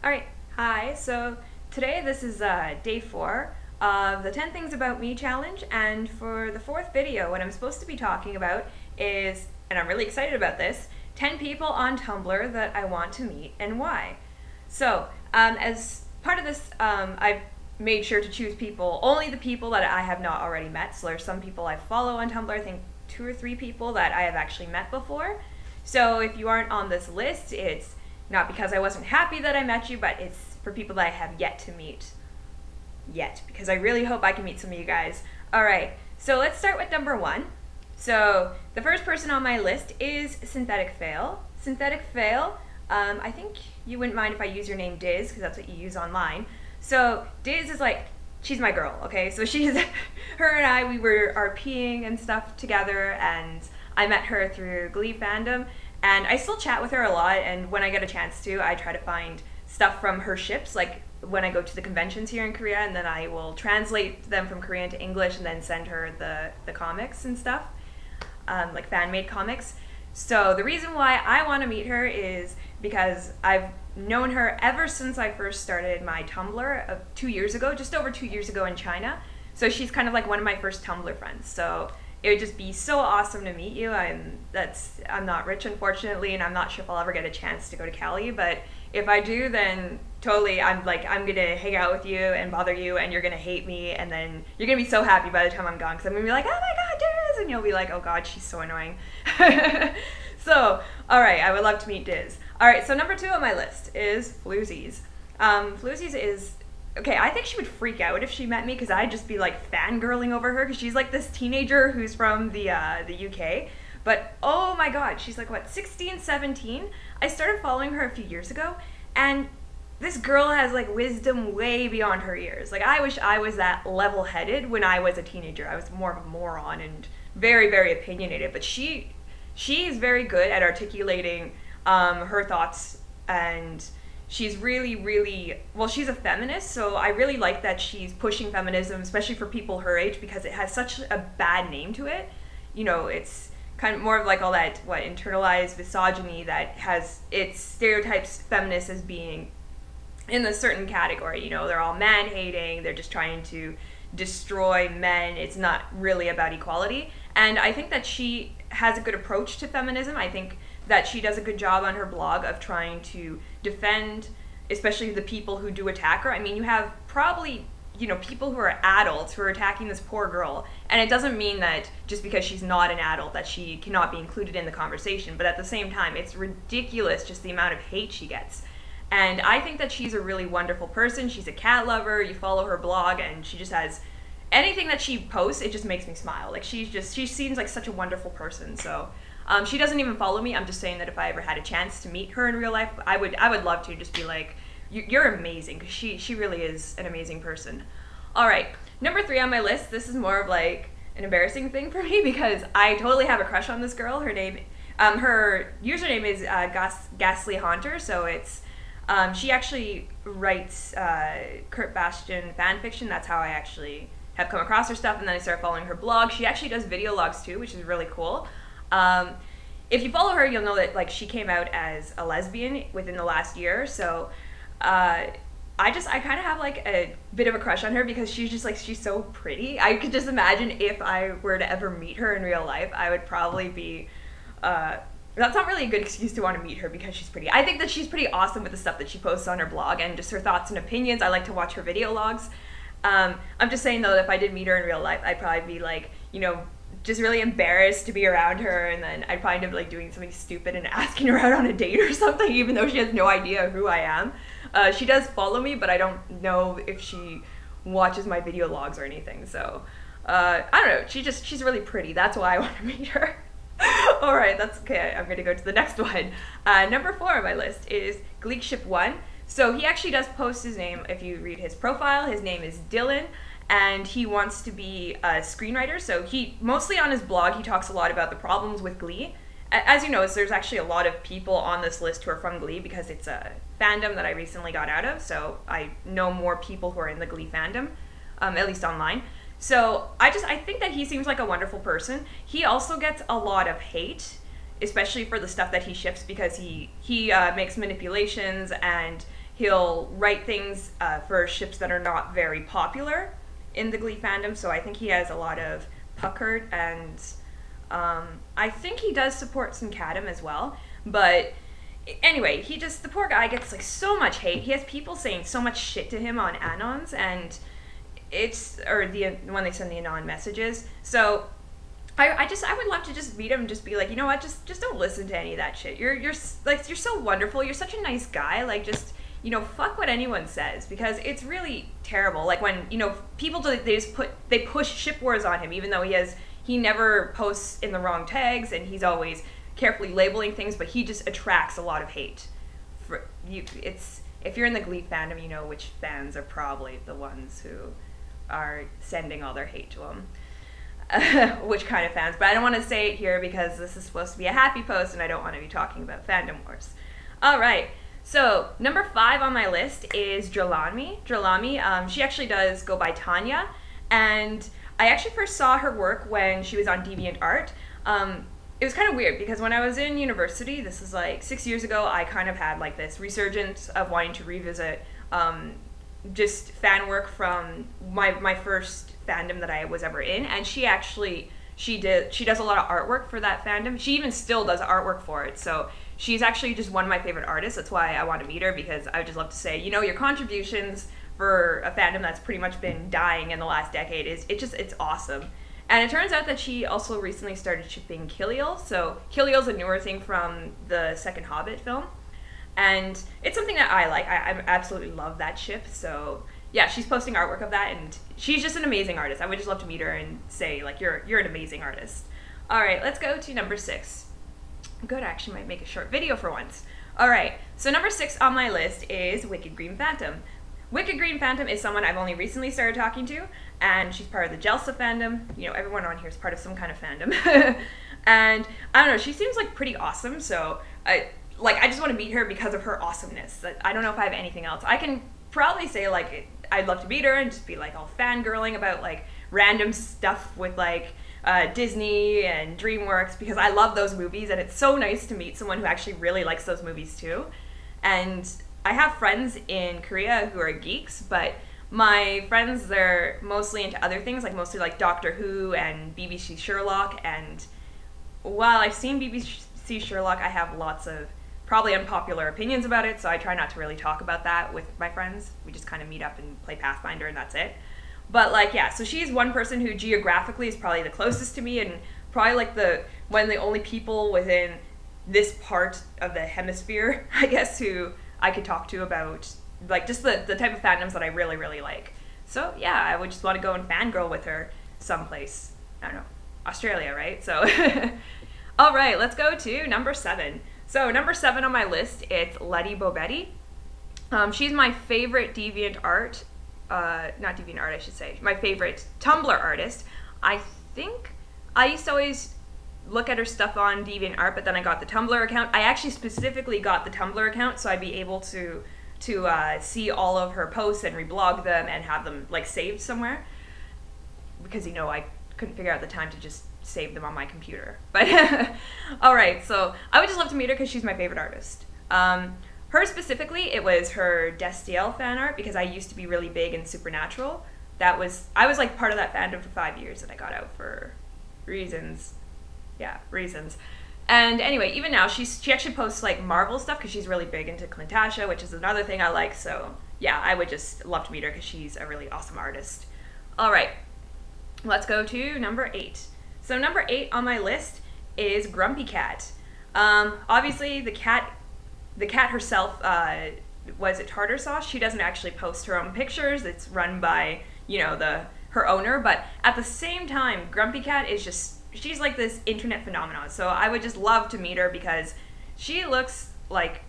All right, hi. So today this is day 4 of the 10 Things About Me challenge, and for the fourth video, what I'm supposed to be talking about is, and I'm really excited about this, 10 people on Tumblr that I want to meet and why. So as part of this, I've made sure to choose people, only the people that I have not already met. So there's some people I follow on Tumblr, I think 2 or 3 people that I have actually met before. So if you aren't on this list, it's not because I wasn't happy that I met you, but it's for people that I have yet to meet. Yet, because I really hope I can meet some of you guys. Alright, so let's start with number 1. So the first person on my list is Synthetic Fail. Synthetic Fail, I think you wouldn't mind if I use your name Diz, because that's what you use online. So Diz is like, she's my girl, okay? So she's, her and I, we were RPing and stuff together, and I met her through Glee fandom. And I still chat with her a lot, and when I get a chance to, I try to find stuff from her ships, like when I go to the conventions here in Korea, and then I will translate them from Korean to English and then send her the comics and stuff, like fan-made comics. So the reason why I want to meet her is because I've known her ever since I first started my Tumblr 2 years ago, just over 2 years ago in China. So she's kind of like one of my first Tumblr friends. So it would just be so awesome to meet you. I'm not rich, unfortunately, and I'm not sure if I'll ever get a chance to go to Cali, but if I do, then totally I'm gonna hang out with you and bother you, and you're gonna hate me, and then you're gonna be so happy by the time I'm gone, because I'm gonna be like, oh my god, Diz, and you'll be like, oh god, she's so annoying. So, alright, I would love to meet Diz. Alright, so number 2 on my list is Floozies. Floozies is, okay, I think she would freak out if she met me, because I'd just be like fangirling over her, because she's like this teenager who's from the UK. But oh my god, she's like, what, 16, 17? I started following her a few years ago, and this girl has like wisdom way beyond her years. Like, I wish I was that level-headed when I was a teenager. I was more of a moron and very, very opinionated, but she's very good at articulating her thoughts, and she's really, really, well, she's a feminist, so I really like that she's pushing feminism, especially for people her age, because it has such a bad name to it. You know, it's kind of more of like all that, internalized misogyny that has, it stereotypes feminists as being in a certain category. You know, they're all man-hating, they're just trying to destroy men, it's not really about equality. And I think that she has a good approach to feminism. I think that she does a good job on her blog of trying to defend, especially the people who do attack her. I mean, you have probably, people who are adults who are attacking this poor girl, and it doesn't mean that just because she's not an adult that she cannot be included in the conversation, but at the same time, it's ridiculous just the amount of hate she gets. And I think that she's a really wonderful person. She's a cat lover. You follow her blog, and she just has, anything that she posts, it just makes me smile. Like, she seems like such a wonderful person. So she doesn't even follow me. I'm just saying that if I ever had a chance to meet her in real life, I would love to just be like, you're amazing, because she really is an amazing person. All right, number 3 on my list. This is more of like an embarrassing thing for me, because I totally have a crush on this girl. Her name, her username is Ghastly Haunter. So it's she actually writes Kurt Bastion fan fiction. That's how I actually have come across her stuff, and then I started following her blog. She actually does video logs too, which is really cool. If you follow her, you'll know that like she came out as a lesbian within the last year. So I kind of have like a bit of a crush on her, because she's just like, she's so pretty. I could just imagine if I were to ever meet her in real life, I would probably be, that's not really a good excuse to want to meet her because she's pretty. I think that she's pretty awesome with the stuff that she posts on her blog and just her thoughts and opinions. I like to watch her video logs. I'm just saying though, that if I did meet her in real life, I'd probably be like, just really embarrassed to be around her, and then I'd probably end up like doing something stupid and asking her out on a date or something, even though she has no idea who I am. She does follow me, but I don't know if she watches my video logs or anything. So I don't know. She's really pretty. That's why I want to meet her. All right, that's okay. I'm gonna go to the next one. Number 4 on my list is Gleekship1. So he actually does post his name. If you read his profile, his name is Dylan, and he wants to be a screenwriter. So he, mostly on his blog, he talks a lot about the problems with Glee. As you know, there's actually a lot of people on this list who are from Glee, because it's a fandom that I recently got out of, so I know more people who are in the Glee fandom, at least online. So I think that he seems like a wonderful person. He also gets a lot of hate, especially for the stuff that he ships, because he makes manipulations, and he'll write things for ships that are not very popular in the Glee fandom. So I think he has a lot of puckered, and I think he does support Syncadum as well. But anyway, the poor guy gets like so much hate. He has people saying so much shit to him on Anons, and when they send the Anon messages. So I would love to just meet him and just be like, you know what, just don't listen to any of that shit. You're so wonderful. You're such a nice guy. Like, just, fuck what anyone says, because it's really terrible. Like when, people they push ship wars on him, even though he never posts in the wrong tags, and he's always carefully labeling things, but he just attracts a lot of hate. If you're in the Glee fandom, you know which fans are probably the ones who are sending all their hate to him. Which kind of fans, but I don't want to say it here because this is supposed to be a happy post and I don't want to be talking about fandom wars. Alright, so number 5 on my list is Dralami. She actually does go by Tanya, and I actually first saw her work when she was on DeviantArt. It was kind of weird because when I was in university, this is like 6 years ago, I kind of had like this resurgence of wanting to revisit just fan work from my first fandom that I was ever in, and she does a lot of artwork for that fandom. She even still does artwork for it, so she's actually just one of my favorite artists. That's why I want to meet her, because I would just love to say, your contributions for a fandom that's pretty much been dying in the last decade it's awesome. And it turns out that she also recently started shipping Kiliel. So Kiliel's a newer thing from the second Hobbit film, and it's something that I like. I absolutely love that ship. So yeah, she's posting artwork of that, and she's just an amazing artist. I would just love to meet her and say, like, you're an amazing artist. All right, let's go to number 6. Good, I actually might make a short video for once. All right, so number 6 on my list is Wicked Green Phantom. Wicked Green Phantom is someone I've only recently started talking to, and she's part of the Jelsa fandom. Everyone on here is part of some kind of fandom. And I don't know, she seems like pretty awesome, so I just want to meet her because of her awesomeness. I don't know if I have anything else. I can probably say, like, I'd love to meet her and just be like all fangirling about like random stuff with like Disney and DreamWorks, because I love those movies, and it's so nice to meet someone who actually really likes those movies too. And I have friends in Korea who are geeks, but my friends, they're mostly into other things, like mostly like Doctor Who and BBC Sherlock. And while I've seen BBC Sherlock, I have lots of probably unpopular opinions about it, so I try not to really talk about that with my friends. We just kind of meet up and play Pathfinder, and that's it. But like, yeah, so she's one person who geographically is probably the closest to me, and probably like one of the only people within this part of the hemisphere, I guess, who I could talk to about like just the type of fandoms that I really, really like. So yeah, I would just want to go and fangirl with her someplace. I don't know, Australia, right? So all right, let's go to number 7. So number 7 on my list, it's Letty Bobetti. She's my favorite DeviantArt, not DeviantArt, I should say, my favorite Tumblr artist. I think I used to always look at her stuff on DeviantArt, but then I got the Tumblr account. I actually specifically got the Tumblr account so I'd be able to see all of her posts and reblog them and have them like saved somewhere, because I couldn't figure out the time to just save them on my computer. But all right, so I would just love to meet her because she's my favorite artist. Her specifically, it was her Destiel fan art, because I used to be really big in Supernatural. I was like part of that fandom for 5 years, and I got out for reasons. And anyway, even now she actually posts like Marvel stuff because she's really big into Clintasha, which is another thing I like. So yeah, I would just love to meet her because she's a really awesome artist. All right, let's go to number 8. So number 8 on my list is Grumpy Cat. Obviously the cat herself, was it Tartar Sauce? She doesn't actually post her own pictures. It's run by, her owner. But at the same time, Grumpy Cat is she's like this internet phenomenon. So I would just love to meet her because she looks like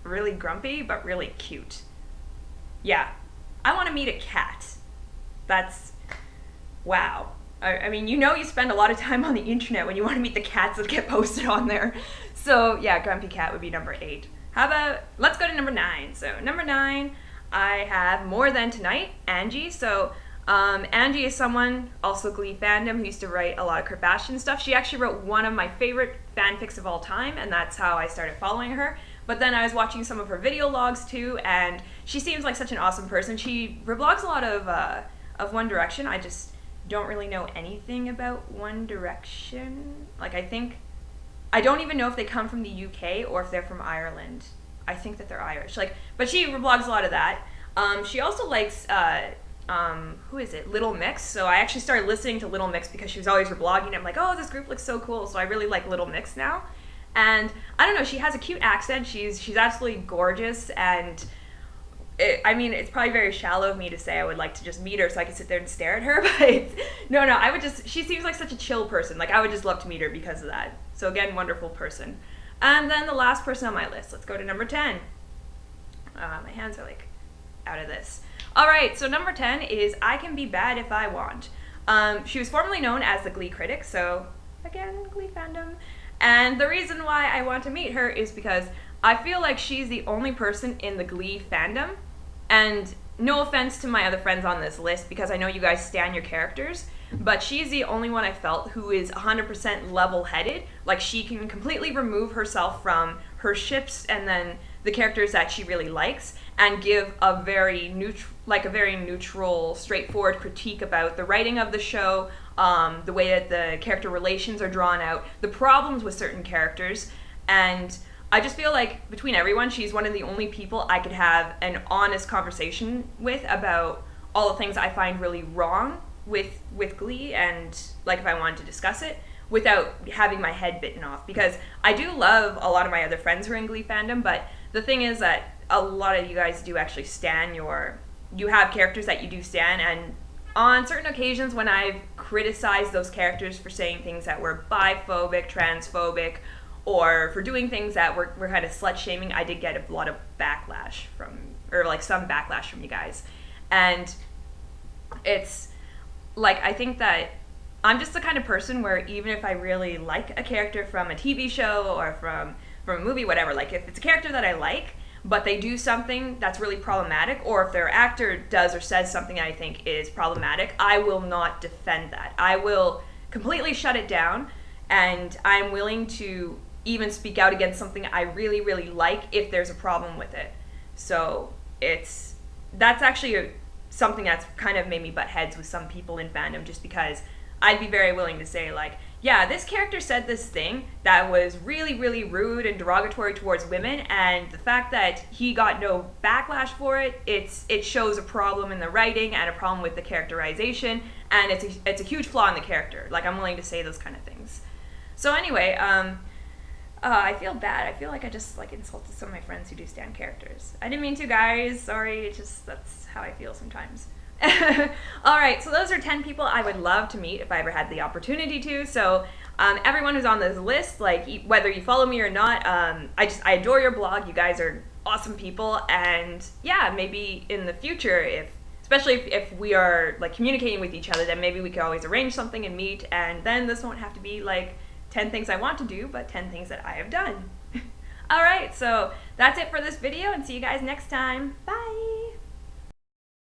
really grumpy, but really cute. Yeah, I want to meet a cat. That's, wow. I mean, you spend a lot of time on the internet when you want to meet the cats that get posted on there. So yeah, Grumpy Cat would be number 8. How about, let's go to number 9. So number 9, I have More Than Tonight, Angie. So Angie is someone, also Glee fandom, who used to write a lot of Kardashian stuff. She actually wrote one of my favorite fanfics of all time, and that's how I started following her. But then I was watching some of her video logs too, and she seems like such an awesome person. She reblogs a lot of One Direction. I just don't really know anything about One Direction. Like, I don't even know if they come from the UK or if they're from Ireland. I think that they're Irish. Like, but she reblogs a lot of that. She also likes who is it? Little Mix. So I actually started listening to Little Mix because she was always reblogging. I'm like, oh, this group looks so cool. So I really like Little Mix now. And I don't know, she has a cute accent. She's absolutely gorgeous, and it's probably very shallow of me to say I would like to just meet her so I could sit there and stare at her, but no, she seems like such a chill person. Like, I would just love to meet her because of that. So again, wonderful person. And then the last person on my list, let's go to number 10. My hands are like out of this. Alright, so number 10 is I Can Be Bad If I Want. She was formerly known as the Glee critic, so again, Glee fandom. And the reason why I want to meet her is because I feel like she's the only person in the Glee fandom, and no offense to my other friends on this list because I know you guys stan your characters, but she's the only one I felt who is 100% level-headed. Like, she can completely remove herself from her ships and then the characters that she really likes and give a very neutral, straightforward critique about the writing of the show, the way that the character relations are drawn out, the problems with certain characters, and I just feel like between everyone, she's one of the only people I could have an honest conversation with about all the things I find really wrong with Glee, and like if I wanted to discuss it without having my head bitten off, because I do love a lot of my other friends who are in Glee fandom, but the thing is that a lot of you guys do actually stan you have characters that you do stan, and on certain occasions when I've criticized those characters for saying things that were biphobic, transphobic, or for doing things that were kind of slut-shaming, I did get a lot of backlash some backlash from you guys. And it's, like, I think that I'm just the kind of person where even if I really like a character from a TV show or from a movie, whatever, like, if it's a character that I like, but they do something that's really problematic, or if their actor does or says something I think is problematic, I will not defend that. I will completely shut it down, and I'm willing to even speak out against something I really, really like if there's a problem with it. So that's actually something that's kind of made me butt heads with some people in fandom, just because I'd be very willing to say, like, yeah, this character said this thing that was really, really rude and derogatory towards women, and the fact that he got no backlash for it, it shows a problem in the writing and a problem with the characterization, and it's a huge flaw in the character. Like, I'm willing to say those kind of things. So anyway, I feel bad. I feel like I just, like, insulted some of my friends who do stan characters. I didn't mean to, guys. Sorry. That's how I feel sometimes. Alright, so those are 10 people I would love to meet if I ever had the opportunity to. So everyone who's on this list, like, whether you follow me or not, I adore your blog. You guys are awesome people, and yeah, maybe in the future, especially if we are, like, communicating with each other, then maybe we could always arrange something and meet, and then this won't have to be like 10 things I want to do, but 10 things that I have done. Alright, so that's it for this video, and see you guys next time. Bye!